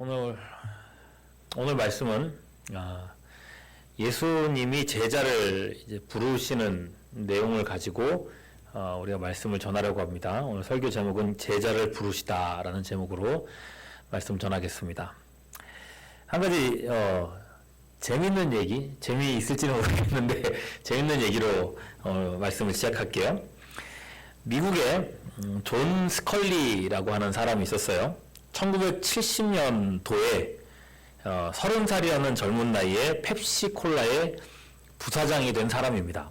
오늘 말씀은 예수님이 제자를 이제 부르시는 내용을 가지고 우리가 말씀을 전하려고 합니다. 오늘 설교 제목은 제자를 부르시다라는 제목으로 말씀 전하겠습니다. 한 가지 재밌는 얘기, 재미있을지는 모르겠는데 재밌는 얘기로 말씀을 시작할게요. 미국에 존 스컬리라고 하는 사람이 있었어요. 1970년도에 30살이라는 젊은 나이에 펩시콜라의 부사장이 된 사람입니다.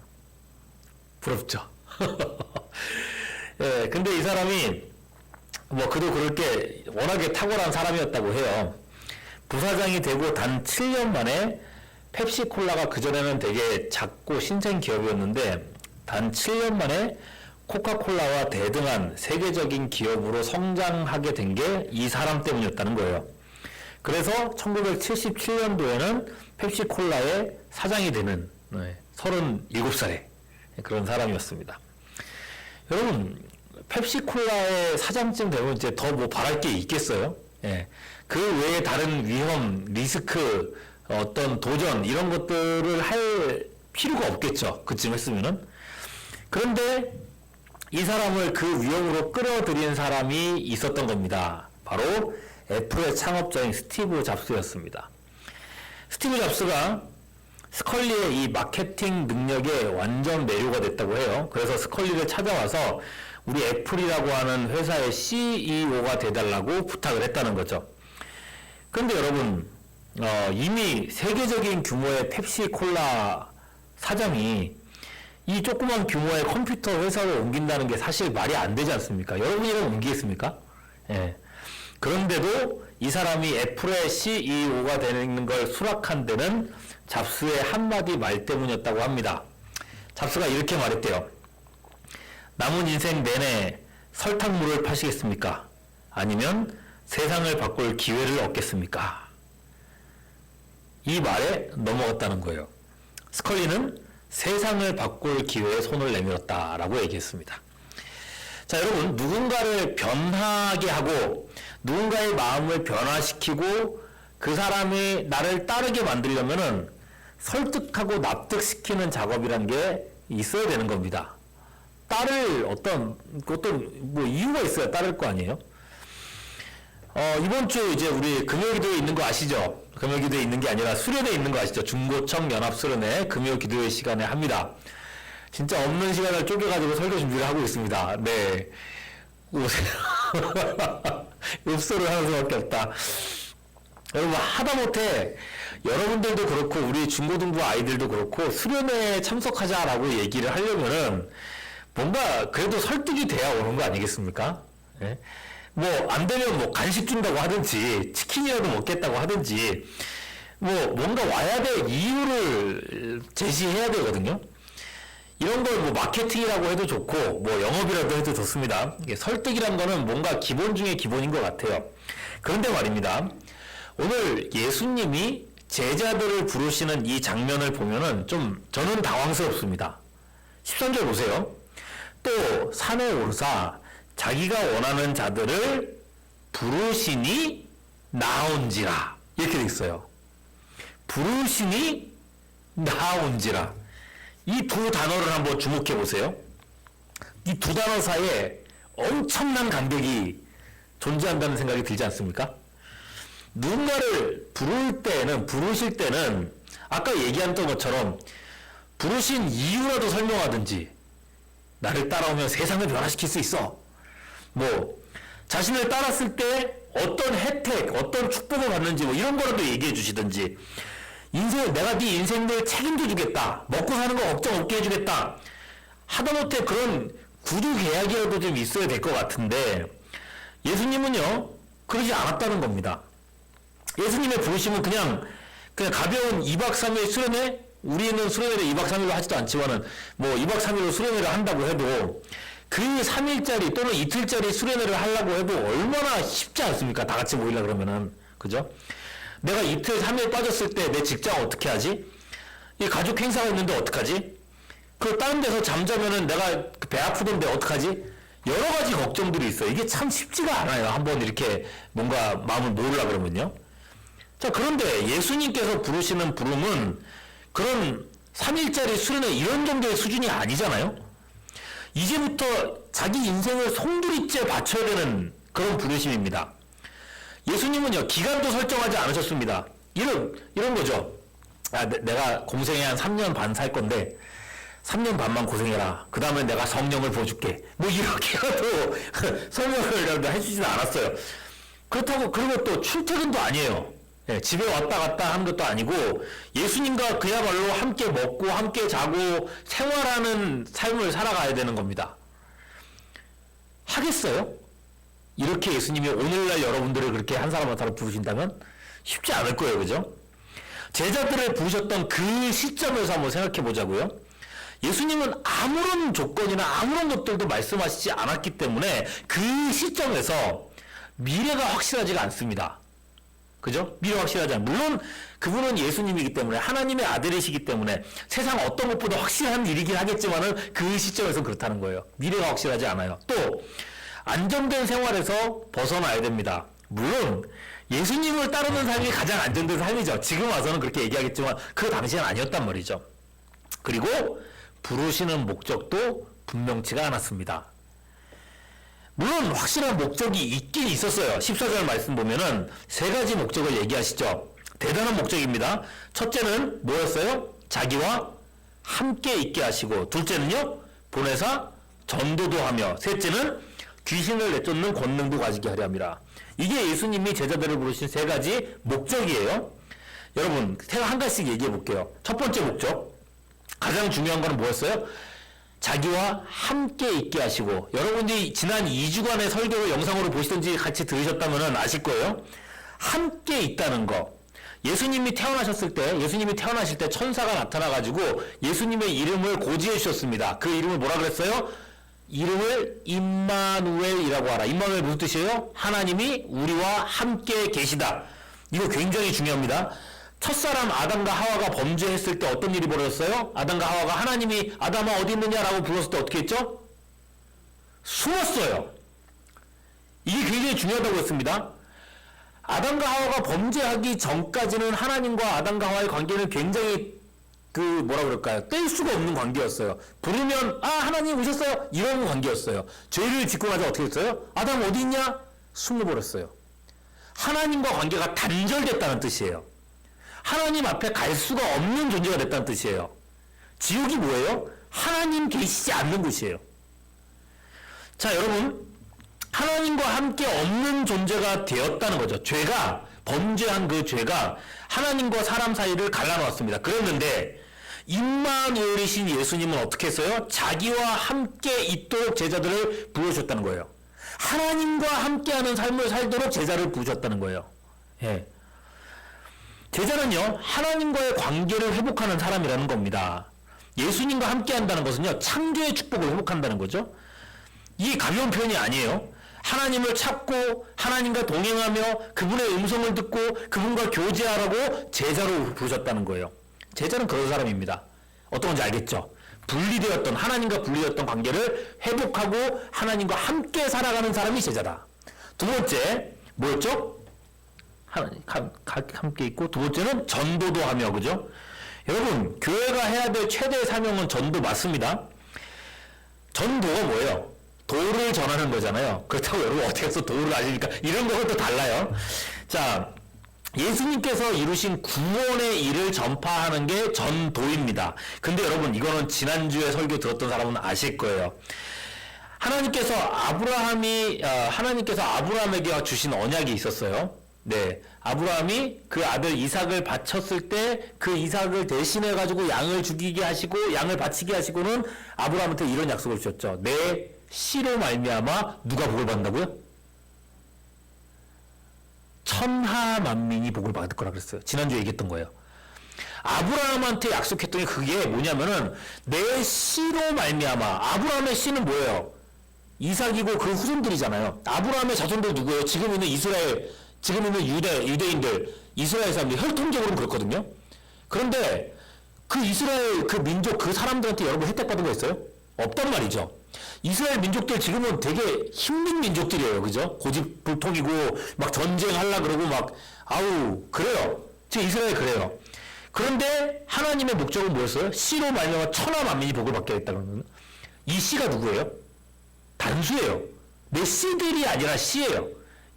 부럽죠? 예, 근데 이 사람이 그도 그럴 게 워낙에 탁월한 사람이었다고 해요. 부사장이 되고 단 7년 만에 펩시콜라가 그전에는 되게 작고 신생 기업이었는데 단 7년 만에 코카콜라와 대등한 세계적인 기업으로 성장하게 된 게 이 사람 때문이었다는 거예요. 그래서 1977년도에는 펩시콜라의 사장이 되는 37살의 그런 사람이었습니다. 여러분, 펩시콜라의 사장쯤 되면 이제 더 바랄 게 있겠어요? 예. 그 외에 다른 위험, 리스크, 어떤 도전 이런 것들을 할 필요가 없겠죠. 그쯤 했으면은. 그런데 이 사람을 그 위험으로 끌어들인 사람이 있었던 겁니다. 바로 애플의 창업자인 스티브 잡스였습니다. 스티브 잡스가 스컬리의 이 마케팅 능력에 완전 매료가 됐다고 해요. 그래서 스컬리를 찾아와서 우리 애플이라고 하는 회사의 CEO가 돼달라고 부탁을 했다는 거죠. 그런데 여러분, 이미 세계적인 규모의 펩시콜라 사장이 이 조그만 규모의 컴퓨터 회사로 옮긴다는 게 사실 말이 안 되지 않습니까? 여러분이라면 옮기겠습니까? 예. 그런데도 이 사람이 애플의 CEO가 되는 걸 수락한 데는 잡스의 한마디 말 때문이었다고 합니다. 잡스가 이렇게 말했대요. 남은 인생 내내 설탕물을 파시겠습니까? 아니면 세상을 바꿀 기회를 얻겠습니까? 이 말에 넘어갔다는 거예요. 스컬리는 세상을 바꿀 기회에 손을 내밀었다라고 얘기했습니다. 자, 여러분, 누군가를 변하게 하고 누군가의 마음을 변화시키고 그 사람이 나를 따르게 만들려면은 설득하고 납득시키는 작업이란 게 있어야 되는 겁니다. 따를 어떤 이유가 있어야 따를 거 아니에요? 이번 주 이제 우리 금요기도에 있는 거 아시죠? 금요기도에 있는 게 아니라 수련회에 있는 거 아시죠? 중고청 연합수련회 금요기도회 시간에 합니다. 진짜 없는 시간을 쪼개가지고 설교 준비를 하고 있습니다. 네. 오세요. 읍소를 하는 수밖에 없다. 여러분, 하다못해 여러분들도 그렇고 우리 중고등부 아이들도 그렇고 수련회에 참석하자라고 얘기를 하려면은 뭔가 그래도 설득이 돼야 오는 거 아니겠습니까? 네? 안 되면 간식 준다고 하든지 치킨이라도 먹겠다고 하든지 뭔가 와야 될 이유를 제시해야 되거든요. 이런 걸 마케팅이라고 해도 좋고 영업이라도 해도 좋습니다. 이게 설득이란 거는 뭔가 기본 중에 기본인 것 같아요. 그런데 말입니다. 오늘 예수님이 제자들을 부르시는 이 장면을 보면은 저는 당황스럽습니다. 13절 보세요. 또 산에 오르사 자기가 원하는 자들을 부르시니 나온지라 이렇게 돼 있어요. 부르시니 나온지라. 이 두 단어를 한번 주목해 보세요. 이 두 단어 사이에 엄청난 간격이 존재한다는 생각이 들지 않습니까? 누군가를 부르실 때는 아까 얘기했던 것처럼 부르신 이유라도 설명하든지 나를 따라오면 세상을 변화시킬 수 있어. 자신을 따랐을 때 어떤 혜택, 어떤 축복을 받는지 이런 거라도 얘기해 주시든지 내가 네 인생을 책임져 주겠다. 먹고 사는 거 걱정 없게 해주겠다. 하다못해 그런 구두 계약이라도 좀 있어야 될 것 같은데 예수님은요 그러지 않았다는 겁니다. 예수님의 부르심은 그냥 가벼운 2박 3일 수련회, 우리는 수련회를 2박 3일로 하지도 않지만은 2박 3일로 수련회를 한다고 해도 그 3일짜리 또는 이틀짜리 수련회를 하려고 해도 얼마나 쉽지 않습니까? 다 같이 모이려 그러면은. 그죠? 내가 이틀 3일 빠졌을 때 내 직장 어떻게 하지? 이 가족 행사가 있는데 어떡하지? 다른 데서 잠자면은 내가 배 아프던데 어떡하지? 여러 가지 걱정들이 있어요. 이게 참 쉽지가 않아요. 한번 이렇게 뭔가 마음을 모으려 그러면요. 자, 그런데 예수님께서 부르시는 부름은 그런 3일짜리 수련회 이런 정도의 수준이 아니잖아요. 이제부터 자기 인생을 송두리째 바쳐야 되는 그런 부르심입니다. 예수님은요, 기간도 설정하지 않으셨습니다. 이런 거죠. 내가 공생에 한 3년 반 살 건데, 3년 반만 고생해라. 그 다음에 내가 성령을 부어줄게. 뭐 이렇게라도 설명을 해주지는 않았어요. 그렇다고, 그리고 또 출퇴근도 아니에요. 예, 집에 왔다 갔다 하는 것도 아니고, 예수님과 그야말로 함께 먹고, 함께 자고, 생활하는 삶을 살아가야 되는 겁니다. 하겠어요? 이렇게 예수님이 오늘날 여러분들을 그렇게 한 사람 한 사람 부르신다면 쉽지 않을 거예요. 그죠? 제자들을 부르셨던 그 시점에서 한번 생각해 보자고요. 예수님은 아무런 조건이나 아무런 것들도 말씀하시지 않았기 때문에 그 시점에서 미래가 확실하지가 않습니다. 그죠? 미래가 확실하지 않아요. 물론 그분은 예수님이기 때문에 하나님의 아들이시기 때문에 세상 어떤 것보다 확실한 일이긴 하겠지만은 그 시점에서 그렇다는 거예요. 미래가 확실하지 않아요. 또 안정된 생활에서 벗어나야 됩니다. 물론 예수님을 따르는 삶이 가장 안정된 삶이죠. 지금 와서는 그렇게 얘기하겠지만 그 당시엔 아니었단 말이죠. 그리고 부르시는 목적도 분명치가 않았습니다. 물론 확실한 목적이 있긴 있었어요. 14절 말씀 보면은 세 가지 목적을 얘기하시죠. 대단한 목적입니다. 첫째는 뭐였어요? 자기와 함께 있게 하시고, 둘째는요, 보내사 전도도 하며, 셋째는 귀신을 내쫓는 권능도 가지게 하려 함이라. 이게 예수님이 제자들을 부르신 세 가지 목적이에요. 여러분, 제가 한 가지씩 얘기해 볼게요. 첫 번째 목적, 가장 중요한 거는 뭐였어요? 자기와 함께 있게 하시고, 여러분들이 지난 2주간의 설교를 영상으로 보시든지 같이 들으셨다면 아실 거예요. 함께 있다는 거. 예수님이 태어나실 때 천사가 나타나가지고 예수님의 이름을 고지해 주셨습니다. 그 이름을 뭐라 그랬어요? 이름을 임마누엘이라고 하라. 임마누엘 무슨 뜻이에요? 하나님이 우리와 함께 계시다. 이거 굉장히 중요합니다. 첫사람 아담과 하와가 범죄했을 때 어떤 일이 벌어졌어요? 아담과 하와가 하나님이 아담아 어디 있느냐라고 불렀을 때 어떻게 했죠? 숨었어요. 이게 굉장히 중요하다고 했습니다. 아담과 하와가 범죄하기 전까지는 하나님과 아담과 하와의 관계는 굉장히 뗄 수가 없는 관계였어요. 부르면 하나님 오셨어요 이런 관계였어요. 죄를 짓고 나서 어떻게 했어요? 아담 어디 있냐? 숨어버렸어요. 하나님과 관계가 단절됐다는 뜻이에요. 하나님 앞에 갈 수가 없는 존재가 됐다는 뜻이에요. 지옥이 뭐예요? 하나님 계시지 않는 곳이에요. 자, 여러분, 하나님과 함께 없는 존재가 되었다는 거죠. 죄가, 범죄한 그 죄가 하나님과 사람 사이를 갈라놓았습니다. 그랬는데 임마누엘이신 예수님은 어떻게 했어요? 자기와 함께 있도록 제자들을 부르셨다는 거예요. 하나님과 함께하는 삶을 살도록 제자를 부르셨다는 거예요. 예. 제자는요, 하나님과의 관계를 회복하는 사람이라는 겁니다. 예수님과 함께한다는 것은요, 창조의 축복을 회복한다는 거죠. 이게 가벼운 표현이 아니에요. 하나님을 찾고 하나님과 동행하며 그분의 음성을 듣고 그분과 교제하라고 제자로 부르셨다는 거예요. 제자는 그런 사람입니다. 어떤 건지 알겠죠? 하나님과 분리되었던 관계를 회복하고 하나님과 함께 살아가는 사람이 제자다. 두 번째, 뭐였죠? 함께 있고, 두 번째는 전도도 하며, 그죠? 여러분, 교회가 해야 될 최대의 사명은 전도 맞습니다. 전도가 뭐예요? 도를 전하는 거잖아요. 그렇다고 여러분 어떻게 해서 도를 아십니까? 이런 거는 또 달라요. 자, 예수님께서 이루신 구원의 일을 전파하는 게 전도입니다. 근데 여러분, 이거는 지난주에 설교 들었던 사람은 아실 거예요. 하나님께서 아브라함에게 주신 언약이 있었어요. 네, 아브라함이 그 아들 이삭을 바쳤을 때 그 이삭을 대신해 가지고 양을 죽이게 하시고 양을 바치게 하시고는 아브라함한테 이런 약속을 주셨죠. 내 씨로 말미암아 누가 복을 받는다고요? 천하 만민이 복을 받을 거라 그랬어요. 지난주에 얘기했던 거예요. 아브라함한테 약속했던 게 그게 뭐냐면은 내 씨로 말미암아. 아브라함의 씨는 뭐예요? 이삭이고 그 후손들이잖아요. 아브라함의 자손들 누구예요? 지금 있는 유대인들, 이스라엘 사람들 혈통적으로는 그렇거든요. 그런데 그 이스라엘 그 민족 그 사람들한테 여러분 혜택 받은 거 있어요? 없단 말이죠. 이스라엘 민족들 지금은 되게 힘든 민족들이에요. 그죠? 고집불통이고 막 전쟁하려 그러고 막 아우 그래요. 지금 이스라엘 그래요. 그런데 하나님의 목적은 뭐였어요? 씨로 말미암아 천하 만민이 복을 받게 했다는 거는 이 씨가 누구예요? 단수예요. 내 씨들이 아니라 씨예요.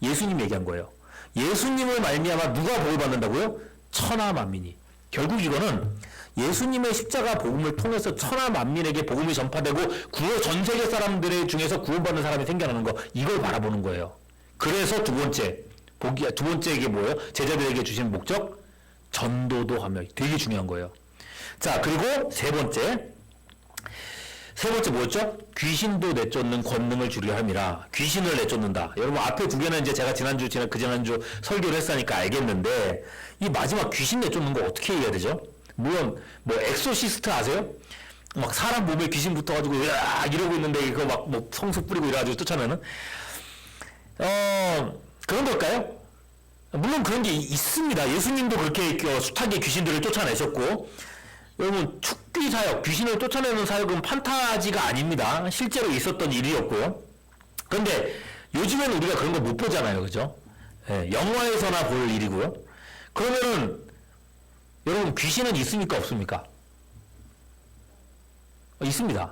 예수님 얘기한 거예요. 예수님을 말미암아 누가 복을 받는다고요? 천하 만민이. 결국 이거는 예수님의 십자가 복음을 통해서 천하 만민에게 복음이 전파되고 전 세계 사람들 중에서 구원받는 사람이 생겨나는 거, 이걸 바라보는 거예요. 그래서 두 번째 이게 뭐예요? 제자들에게 주신 목적? 전도도 하며. 되게 중요한 거예요. 자, 그리고 세 번째 뭐였죠? 귀신도 내쫓는 권능을 주려 함이라. 귀신을 내쫓는다. 여러분 앞에 두 개는 이제 제가 지난주 설교를 했으니까 알겠는데, 이 마지막 귀신 내쫓는 거 어떻게 해야 되죠? 물론 뭐 엑소시스트 아세요? 막 사람 몸에 귀신 붙어가지고 으악 이러고 있는데 이거 막 뭐 성수 뿌리고 이래가지고 쫓아내는 그런 걸까요? 물론 그런 게 있습니다. 예수님도 그렇게 숱하게 귀신들을 쫓아내셨고, 여러분 축귀 사역, 귀신을 쫓아내는 사역은 판타지가 아닙니다. 실제로 있었던 일이었고요. 그런데 요즘에는 우리가 그런 거 못 보잖아요, 그죠? 예, 영화에서나 볼 일이고요. 그러면은 여러분 귀신은 있습니까, 없습니까? 있습니다.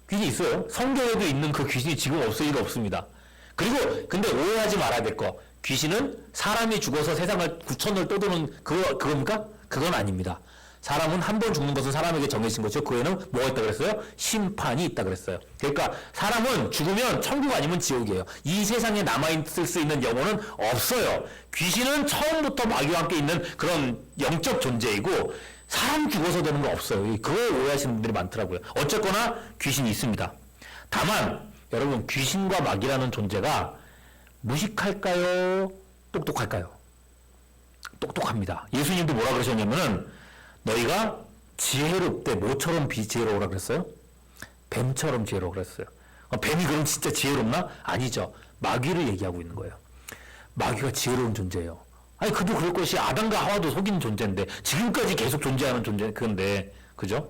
귀신이 있어요. 성경에도 있는 그 귀신이 지금 없을 리가 없습니다. 그리고 근데 오해하지 말아야 될 거, 귀신은 사람이 죽어서 세상을 구천을 떠도는 그겁니까? 그건 아닙니다. 사람은 한 번 죽는 것은 사람에게 정해진 거죠. 그 에는 뭐가 있다 그랬어요? 심판이 있다 그랬어요. 그러니까 사람은 죽으면 천국 아니면 지옥이에요. 이 세상에 남아있을 수 있는 영혼은 없어요. 귀신은 처음부터 마귀와 함께 있는 그런 영적 존재이고, 사람 죽어서 되는 거 없어요. 그걸 오해하시는 분들이 많더라고요. 어쨌거나 귀신이 있습니다. 다만 여러분, 귀신과 마귀라는 존재가 무식할까요? 똑똑할까요? 똑똑합니다. 예수님도 뭐라 그러셨냐면은, 너희가 지혜롭되 뭐처럼 지혜로우라 그랬어요? 뱀처럼 지혜로우라 그랬어요. 뱀이 그럼 진짜 지혜롭나? 아니죠. 마귀를 얘기하고 있는 거예요. 마귀가 지혜로운 존재예요. 아니, 그도 그럴 것이 아담과 하와도 속인 존재인데, 지금까지 계속 존재하는 존재, 그런데, 그죠?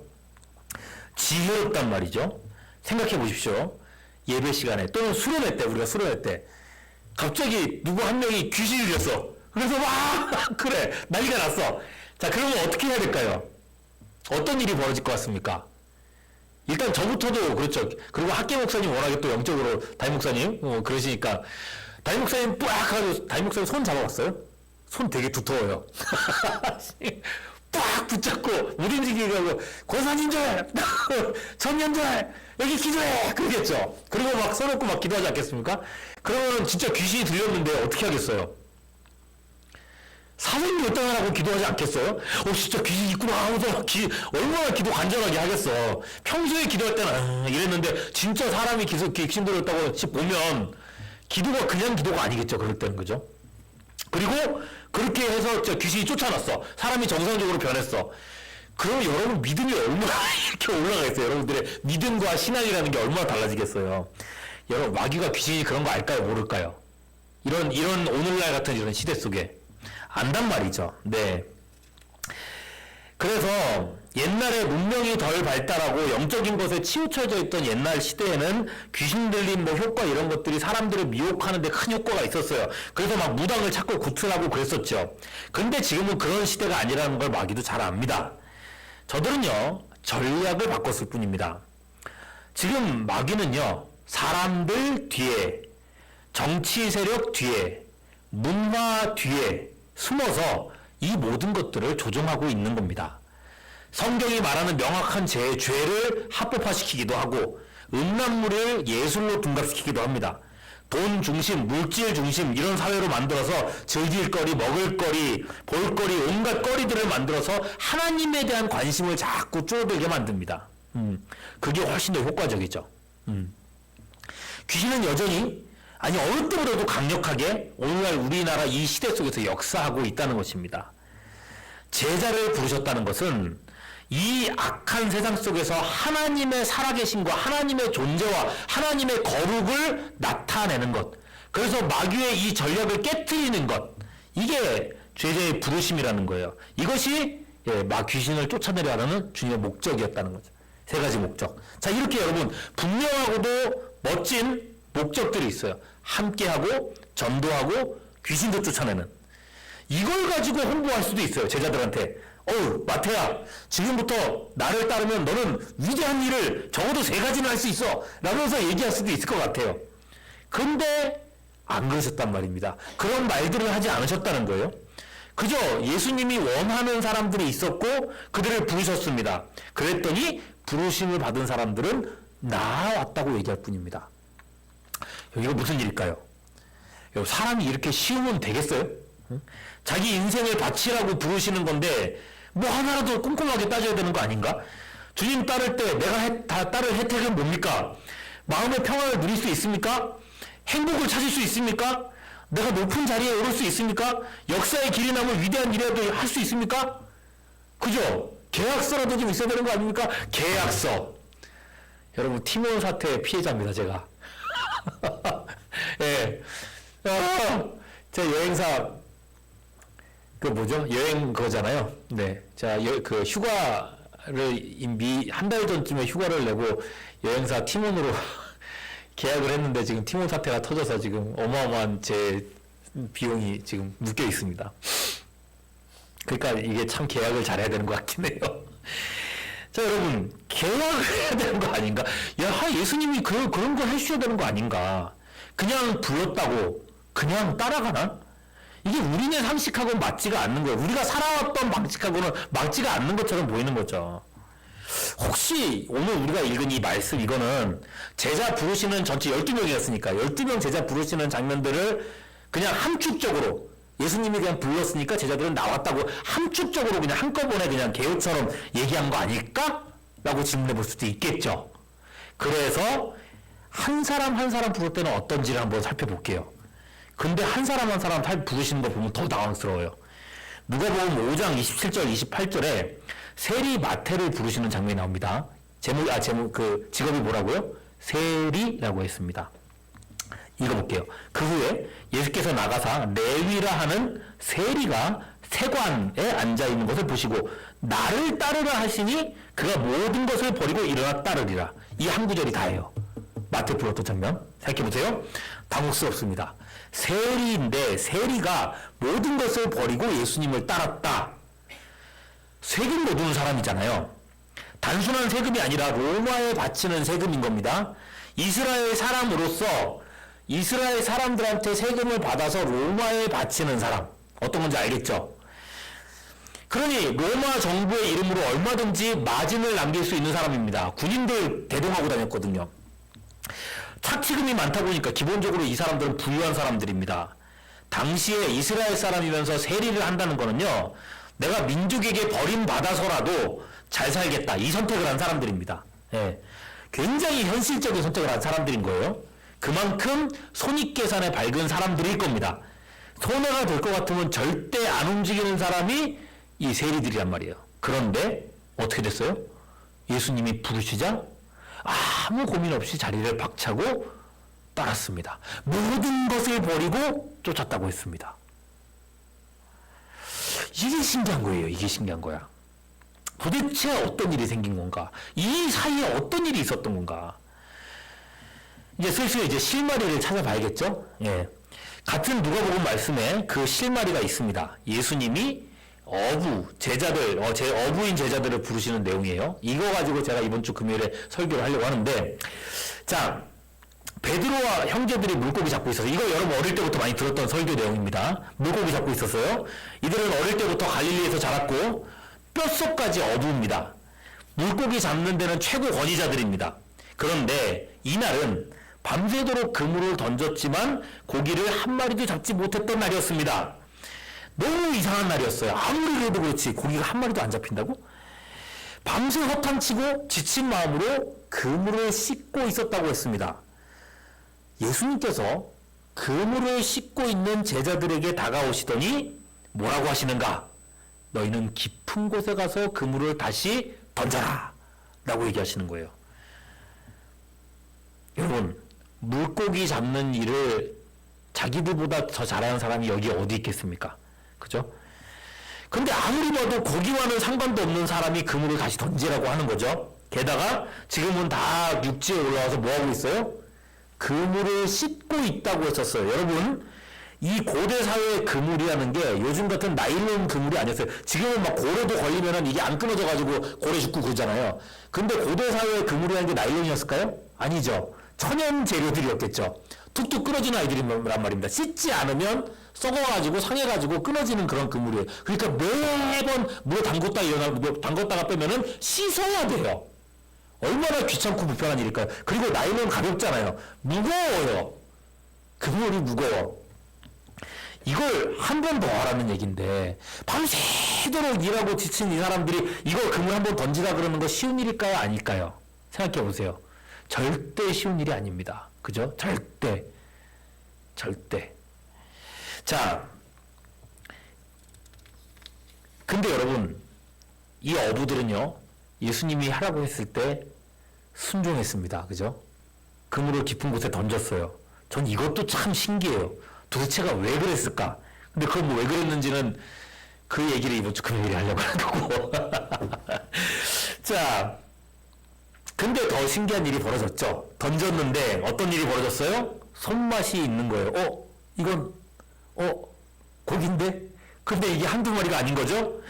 지혜롭단 말이죠. 생각해 보십시오. 예배 시간에, 또는 수련회 때, 우리가 수련회 때, 갑자기 누구 한 명이 귀신이 됐어. 그래서 막, 그래, 난리가 났어. 자, 그러면 어떻게 해야 될까요? 어떤 일이 벌어질 것 같습니까? 일단 저부터도 그렇죠. 그리고 학계 목사님 워낙에 또 영적으로, 담임 목사님, 그러시니까, 담임 목사님 빡 하고, 담임 목사님 손 잡아봤어요? 손 되게 두터워요. 빡 붙잡고, 못 움직이게 하고, 권사님들, 청년들, 여기 기도해! 그러겠죠. 그리고 막 써놓고 막 기도하지 않겠습니까? 그러면 진짜 귀신이 들렸는데 어떻게 하겠어요? 사모님 어떠냐고 기도하지 않겠어요? 진짜 귀신 있구나 하면서 얼마나 기도 간절하게 하겠어. 평소에 기도할 때는 이랬는데 진짜 사람이 귀신 들었다고 보면 기도가 그냥 기도가 아니겠죠. 그럴 때는, 그죠? 그리고 그렇게 해서 귀신이 쫓아났어. 사람이 정상적으로 변했어. 그럼 여러분 믿음이 얼마나 이렇게 올라가겠어요? 여러분들의 믿음과 신앙이라는 게 얼마나 달라지겠어요? 여러분, 마귀가 귀신이 그런 거 알까요? 모를까요? 이런 오늘날 같은 이런 시대 속에 안단 말이죠. 네. 그래서 옛날에 문명이 덜 발달하고 영적인 것에 치우쳐져 있던 옛날 시대에는 귀신 들림 효과 이런 것들이 사람들을 미혹하는 데 큰 효과가 있었어요. 그래서 막 무당을 찾고 구출하고 그랬었죠. 근데 지금은 그런 시대가 아니라는 걸 마귀도 잘 압니다. 저들은요, 전략을 바꿨을 뿐입니다. 지금 마귀는요, 사람들 뒤에, 정치 세력 뒤에, 문화 뒤에 숨어서 이 모든 것들을 조종하고 있는 겁니다. 성경이 말하는 명확한 죄를 합법화시키기도 하고, 음란물을 예술로 둔갑시키기도 합니다. 돈 중심, 물질 중심 이런 사회로 만들어서 즐길 거리, 먹을 거리, 볼 거리, 온갖 거리들을 만들어서 하나님에 대한 관심을 자꾸 줄어들게 만듭니다. 그게 훨씬 더 효과적이죠. 귀신은 여전히, 아니 어느 때보다도 강력하게 오늘날 우리나라 이 시대 속에서 역사하고 있다는 것입니다. 제자를 부르셨다는 것은 이 악한 세상 속에서 하나님의 살아계심과 하나님의 존재와 하나님의 거룩을 나타내는 것, 그래서 마귀의 이 전략을 깨트리는 것, 이게 제자의 부르심이라는 거예요. 이것이 귀신을 쫓아내려 하는 주님의 목적이었다는 거죠. 세 가지 목적. 자, 이렇게 여러분 분명하고도 멋진 목적들이 있어요. 함께하고 전도하고 귀신도 쫓아내는. 이걸 가지고 홍보할 수도 있어요. 제자들한테. 마태야, 지금부터 나를 따르면 너는 위대한 일을 적어도 세 가지는 할 수 있어. 라면서 얘기할 수도 있을 것 같아요. 근데 안 그러셨단 말입니다. 그런 말들을 하지 않으셨다는 거예요. 그저 예수님이 원하는 사람들이 있었고 그들을 부르셨습니다. 그랬더니 부르심을 받은 사람들은 나왔다고 얘기할 뿐입니다. 여기가 무슨 일일까요? 사람이 이렇게 쉬우면 되겠어요? 자기 인생을 바치라고 부르시는 건데 뭐 하나라도 꼼꼼하게 따져야 되는 거 아닌가? 주님 따를 때 내가 다 따를 혜택은 뭡니까? 마음의 평화를 누릴 수 있습니까? 행복을 찾을 수 있습니까? 내가 높은 자리에 오를 수 있습니까? 역사의 길이 남을 위대한 일이라도 할 수 있습니까? 그죠? 계약서라도 좀 있어야 되는 거 아닙니까? 계약서. 여러분, 티모온 사태의 피해자입니다, 제가. 예. 제 여행사, 여행 그거잖아요. 네. 자, 그 휴가를 한 달 전쯤에 휴가를 내고 여행사 티몬으로 계약을 했는데 지금 티몬 사태가 터져서 지금 어마어마한 제 비용이 지금 묶여 있습니다. 그러니까 이게 참 계약을 잘해야 되는 것 같긴 해요. 자, 여러분, 계약을 해야 되는 거 아닌가? 예수님이 그런 걸 해주셔야 되는 거 아닌가? 그냥 불렀다고 그냥 따라가나? 이게 우리네 상식하고는 맞지가 않는 거예요. 우리가 살아왔던 방식하고는 맞지가 않는 것처럼 보이는 거죠. 혹시 오늘 우리가 읽은 이 말씀, 이거는 제자 부르시는 전체 12명이었으니까 12명 제자 부르시는 장면들을 그냥 함축적으로 예수님이 그냥 불렀으니까 제자들은 나왔다고 함축적으로 그냥 한꺼번에 그냥 개요처럼 얘기한 거 아닐까? 라고 질문해 볼 수도 있겠죠. 그래서 한 사람 한 사람 부를 때는 어떤지를 한번 살펴볼게요. 근데 한 사람 한 사람 부르시는 거 보면 더 당황스러워요. 누가복음 5장 27절 28절에 세리 마태를 부르시는 장면이 나옵니다. 직업이 뭐라고요? 세리라고 했습니다. 읽어볼게요. 그 후에 예수께서 나가사 레위라 하는 세리가 세관에 앉아있는 것을 보시고 나를 따르라 하시니 그가 모든 것을 버리고 일어나 따르리라. 이 한 구절이 다예요. 마태 불렀던 장면 생각해보세요. 당혹스럽습니다. 세리인데 세리가 모든 것을 버리고 예수님을 따랐다. 세금 거두는 사람이잖아요. 단순한 세금이 아니라 로마에 바치는 세금인 겁니다. 이스라엘 사람으로서 이스라엘 사람들한테 세금을 받아서 로마에 바치는 사람. 어떤 건지 알겠죠? 그러니 로마 정부의 이름으로 얼마든지 마진을 남길 수 있는 사람입니다. 군인들 대동하고 다녔거든요. 착취금이 많다 보니까 기본적으로 이 사람들은 부유한 사람들입니다. 당시에 이스라엘 사람이면서 세리를 한다는 거는요, 내가 민족에게 버림받아서라도 잘 살겠다, 이 선택을 한 사람들입니다. 예. 굉장히 현실적인 선택을 한 사람들인 거예요. 그만큼 손익계산에 밝은 사람들일 겁니다. 손해가 될 것 같으면 절대 안 움직이는 사람이 이 세리들이란 말이에요. 그런데 어떻게 됐어요? 예수님이 부르시자 아무 고민 없이 자리를 박차고 따랐습니다. 모든 것을 버리고 쫓았다고 했습니다. 이게 신기한 거예요. 이게 신기한 거야. 도대체 어떤 일이 생긴 건가? 이 사이에 어떤 일이 있었던 건가? 이제 슬슬 이제 실마리를 찾아봐야겠죠? 예. 같은 누가복음 말씀에 그 실마리가 있습니다. 예수님이 어부인 제자들을 부르시는 내용이에요. 이거 가지고 제가 이번 주 금요일에 설교를 하려고 하는데, 자, 베드로와 형제들이 물고기 잡고 있어서, 이거 여러분 어릴 때부터 많이 들었던 설교 내용입니다. 물고기 잡고 있었어요. 이들은 어릴 때부터 갈릴리에서 자랐고 뼛속까지 어부입니다. 물고기 잡는 데는 최고 권위자들입니다. 그런데 이날은 밤새도록 그물을 던졌지만 고기를 한 마리도 잡지 못했던 날이었습니다. 너무 이상한 날이었어요. 아무리 그래도 그렇지 고기가 한 마리도 안 잡힌다고? 밤새 허탕치고 지친 마음으로 그물을 씻고 있었다고 했습니다. 예수님께서 그물을 씻고 있는 제자들에게 다가오시더니 뭐라고 하시는가? 너희는 깊은 곳에 가서 그물을 다시 던져라 라고 얘기하시는 거예요. 여러분, 물고기 잡는 일을 자기들보다 더 잘하는 사람이 여기 어디 있겠습니까? 그죠? 근데 아무리 봐도 거기와는 상관도 없는 사람이 그물을 다시 던지라고 하는 거죠. 게다가 지금은 다 육지에 올라와서 뭐하고 있어요? 그물을 씻고 있다고 했었어요. 여러분, 이 고대 사회의 그물이라는 게 요즘 같은 나일론 그물이 아니었어요. 지금은 막 고래도 걸리면은 이게 안 끊어져가지고 고래 죽고 그러잖아요. 근데 고대 사회의 그물이라는 게 나일론이었을까요? 아니죠. 천연 재료들이었겠죠. 툭툭 끊어지는 아이들이란 말입니다. 씻지 않으면 썩어가지고 상해가지고 끊어지는 그런 그물이에요. 그러니까 매번 물에 담궜다가 빼면은 씻어야 돼요. 얼마나 귀찮고 불편한 일일까요? 그리고 나일론 가볍잖아요. 무거워요. 그물이 무거워. 이걸 한 번 더 하라는 얘기인데 밤새도록 일하고 지친 이 사람들이 이걸 그물 한 번 던지라 그러는 거 쉬운 일일까요? 아닐까요? 생각해 보세요. 절대 쉬운 일이 아닙니다. 그죠? 절대. 자, 근데 여러분, 이 어부들은요, 예수님이 하라고 했을 때 순종했습니다. 그죠? 그물을 깊은 곳에 던졌어요. 전 이것도 참 신기해요. 도대체가 왜 그랬을까? 근데 그건 뭐 왜 그랬는지는 그 얘기를 이번 주 금요일에 하려고 하는 거고. 자, 근데 더 신기한 일이 벌어졌죠. 던졌는데 어떤 일이 벌어졌어요? 손맛이 있는 거예요. 이건 고기인데? 근데 이게 한두 마리가 아닌 거죠?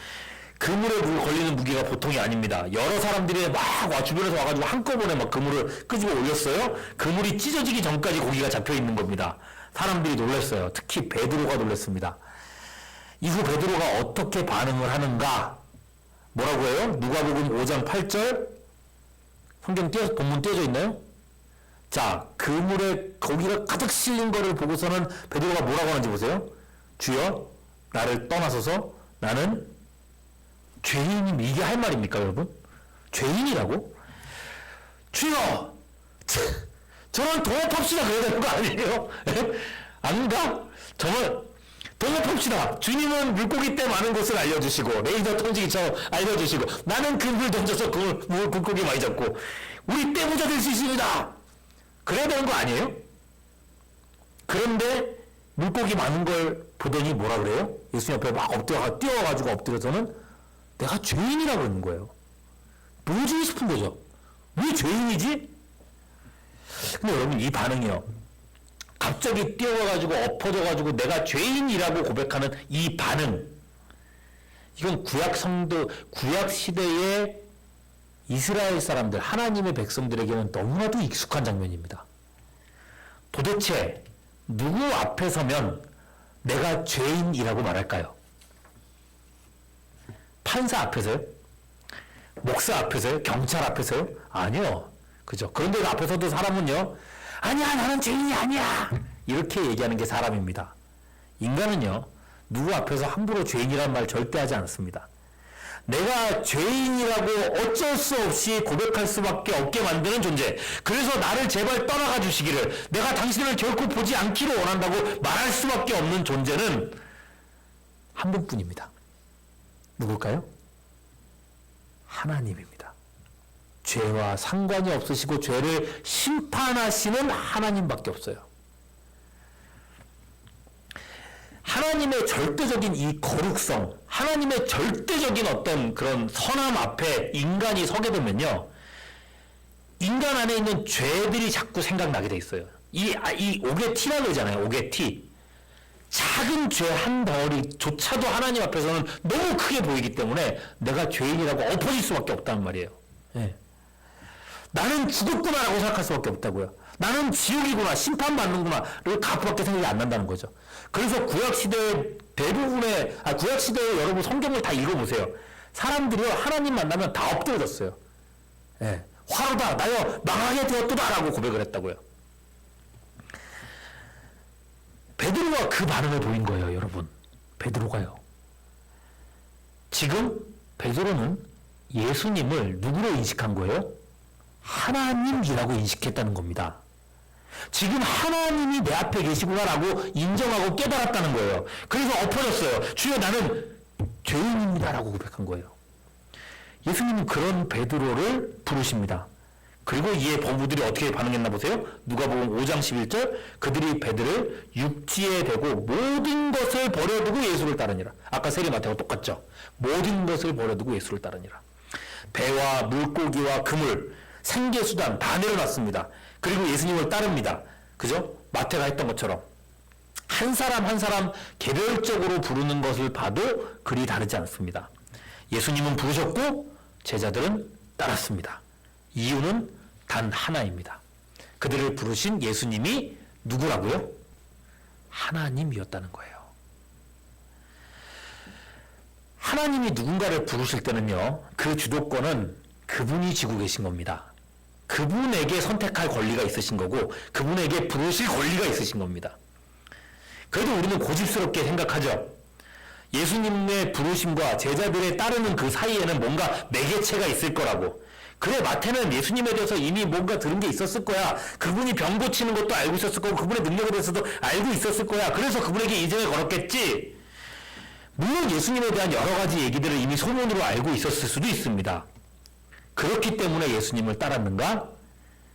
그물에 걸리는 무게가 보통이 아닙니다. 여러 사람들이 막 주변에서 와가지고 한꺼번에 막 그물을 끄집어 올렸어요. 그물이 찢어지기 전까지 고기가 잡혀 있는 겁니다. 사람들이 놀랐어요. 특히 베드로가 놀랐습니다. 이후 베드로가 어떻게 반응을 하는가? 뭐라고 해요? 누가복음 5장 8절? 성경 본문 띄어져 있나요? 자, 그물에 고기가 가득 실린 거를 보고서는 베드로가 뭐라고 하는지 보세요. 주여, 나를 떠나소서 나는 죄인입니다. 이게 할 말입니까, 여러분? 죄인이라고? 주여! 저는 동업합시다 그래야 되는 거 아니에요? 아닌가? 정말 동업합시다. 주님은 물고기 때 많은 곳을 알려주시고 레이더 ton지기처럼 알려주시고 나는 그물 던져서 물고기 많이 잡고 우리 떼부자 될 수 있습니다. 그래야 되는 거 아니에요? 그런데 물고기 많은 걸 보더니 뭐라 그래요? 예수님 옆에 막 뛰어가지고 엎드려서는 내가 죄인이라 그러는 거예요. 보여주고 싶은 거죠. 왜 죄인이지? 근데 여러분 이 반응이요. 갑자기 뛰어와가지고 엎어져가지고 내가 죄인이라고 고백하는 이 반응. 이건 구약 시대의 이스라엘 사람들, 하나님의 백성들에게는 너무나도 익숙한 장면입니다. 도대체 누구 앞에 서면 내가 죄인이라고 말할까요? 판사 앞에서요? 목사 앞에서요? 경찰 앞에서요? 아니요. 그죠? 그런데 그 앞에서도 사람은요, 아니야, 나는 죄인이 아니야! 이렇게 얘기하는 게 사람입니다. 인간은요, 누구 앞에서 함부로 죄인이란 말 절대 하지 않습니다. 내가 죄인이라고 어쩔 수 없이 고백할 수밖에 없게 만드는 존재. 그래서 나를 제발 떠나가 주시기를, 내가 당신을 결코 보지 않기를 원한다고 말할 수밖에 없는 존재는 한 분뿐입니다. 누굴까요? 하나님입니다. 죄와 상관이 없으시고 죄를 심판하시는 하나님밖에 없어요. 하나님의 절대적인 이 거룩성, 하나님의 절대적인 어떤 그런 선함 앞에 인간이 서게 되면요, 인간 안에 있는 죄들이 자꾸 생각나게 돼 있어요. 이 오게티라고 하잖아요. 오게티. 작은 죄 한 덩어리조차도 하나님 앞에서는 너무 크게 보이기 때문에 내가 죄인이라고 엎어질 수밖에 없다는 말이에요. 예. 나는 죽었구나라고 생각할 수밖에 없다고요. 나는 지옥이구나, 심판받는구나를 가뿐하게 생각이 안 난다는 거죠. 그래서 구약시대의 구약시대에 여러분 성경을 다 읽어보세요. 사람들이요, 하나님 만나면 다 엎드려졌어요. 예. 화로다, 나여 망하게 되었도다라고 고백을 했다고요. 베드로가 그 반응을 보인 거예요, 여러분. 베드로가요. 지금 베드로는 예수님을 누구로 인식한 거예요? 하나님이라고 인식했다는 겁니다. 지금 하나님이 내 앞에 계시구나라고 인정하고 깨달았다는 거예요. 그래서 엎어졌어요. 주여, 나는 죄인입니다라고 고백한 거예요. 예수님은 그런 베드로를 부르십니다. 그리고 이에 범부들이 어떻게 반응했나 보세요. 누가복음 5장 11절, 그들이 배들을 육지에 대고 모든 것을 버려두고 예수를 따르니라. 아까 세리마태와 똑같죠. 모든 것을 버려두고 예수를 따르니라. 배와 물고기와 그물, 생계수단 다 내려놨습니다. 그리고 예수님을 따릅니다. 그죠? 마태가 했던 것처럼. 한 사람 한 사람 개별적으로 부르는 것을 봐도 그리 다르지 않습니다. 예수님은 부르셨고 제자들은 따랐습니다. 이유는 단 하나입니다. 그들을 부르신 예수님이 누구라고요? 하나님이었다는 거예요. 하나님이 누군가를 부르실 때는요, 그 주도권은 그분이 쥐고 계신 겁니다. 그분에게 선택할 권리가 있으신 거고 그분에게 부르실 권리가 있으신 겁니다. 그래도 우리는 고집스럽게 생각하죠. 예수님의 부르심과 제자들의 따르는 그 사이에는 뭔가 매개체가 있을 거라고. 그래, 마태는 예수님에 대해서 이미 뭔가 들은 게 있었을 거야. 그분이 병 고치는 것도 알고 있었을 거고 그분의 능력에 대해서도 알고 있었을 거야. 그래서 그분에게 인생을 걸었겠지. 물론 예수님에 대한 여러 가지 얘기들을 이미 소문으로 알고 있었을 수도 있습니다. 그렇기 때문에 예수님을 따랐는가?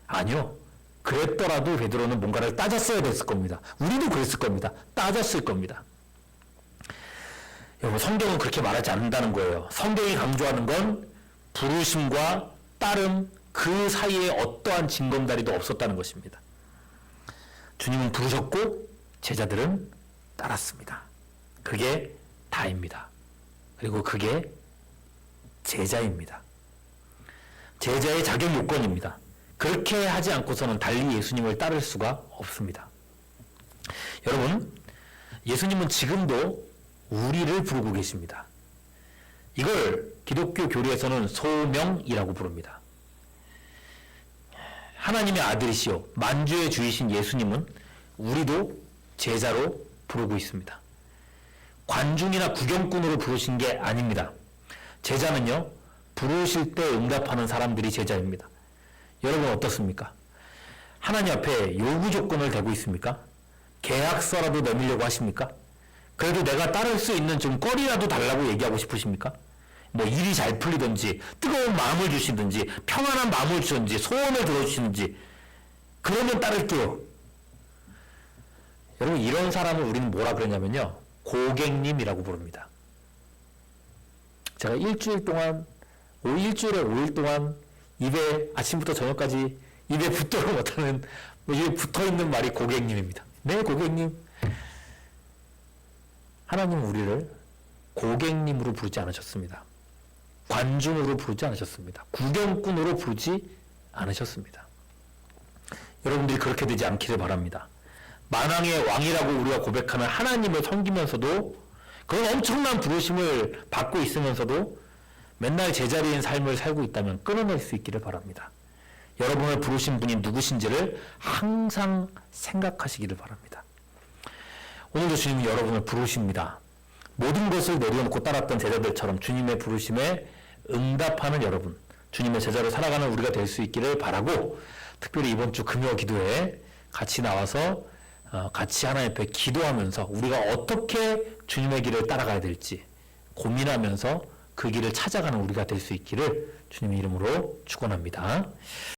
아니요. 그랬더라도 베드로는 뭔가를 따졌어야 됐을 겁니다. 우리도 그랬을 겁니다. 따졌을 겁니다. 여러분, 성경은 그렇게 말하지 않는다는 거예요. 성경이 강조하는 건 부르심과 따름 그 사이에 어떠한 징검다리도 없었다는 것입니다. 주님은 부르셨고 제자들은 따랐습니다. 그게 다입니다. 그리고 그게 제자입니다. 제자의 자격 요건입니다. 그렇게 하지 않고서는 달리 예수님을 따를 수가 없습니다. 여러분, 예수님은 지금도 우리를 부르고 계십니다. 이걸 기독교 교리에서는 소명이라고 부릅니다. 하나님의 아들이시요 만주의 주이신 예수님은 우리도 제자로 부르고 있습니다. 관중이나 구경꾼으로 부르신 게 아닙니다. 제자는요, 부르실 때 응답하는 사람들이 제자입니다. 여러분 어떻습니까? 하나님 앞에 요구 조건을 대고 있습니까? 계약서라도 내밀려고 하십니까? 그래도 내가 따를 수 있는 좀 거리라도 달라고 얘기하고 싶으십니까? 뭐 일이 잘 풀리든지 뜨거운 마음을 주시든지 평안한 마음을 주든지 소원을 들어주시든지 그러면 따를게요. 여러분, 이런 사람을 우리는 뭐라 그러냐면요, 고객님이라고 부릅니다. 제가 일주일에 5일 동안 입에 아침부터 저녁까지 입에 붙도록 못하는, 입에 붙어있는 말이 고객님입니다. 네, 고객님. 하나님은 우리를 고객님으로 부르지 않으셨습니다. 관중으로 부르지 않으셨습니다. 구경꾼으로 부르지 않으셨습니다. 여러분들이 그렇게 되지 않기를 바랍니다. 만왕의 왕이라고 우리가 고백하는 하나님을 섬기면서도, 그런 엄청난 부르심을 받고 있으면서도 맨날 제자리인 삶을 살고 있다면 끊어낼 수 있기를 바랍니다. 여러분을 부르신 분이 누구신지를 항상 생각하시기를 바랍니다. 오늘도 주님은 여러분을 부르십니다. 모든 것을 내려놓고 따랐던 제자들처럼 주님의 부르심에 응답하는 여러분, 주님의 제자로 살아가는 우리가 될 수 있기를 바라고, 특별히 이번 주 금요 기도에 같이 나와서 같이 하나님 앞에 기도하면서 우리가 어떻게 주님의 길을 따라가야 될지 고민하면서 그 길을 찾아가는 우리가 될 수 있기를 주님의 이름으로 축원합니다.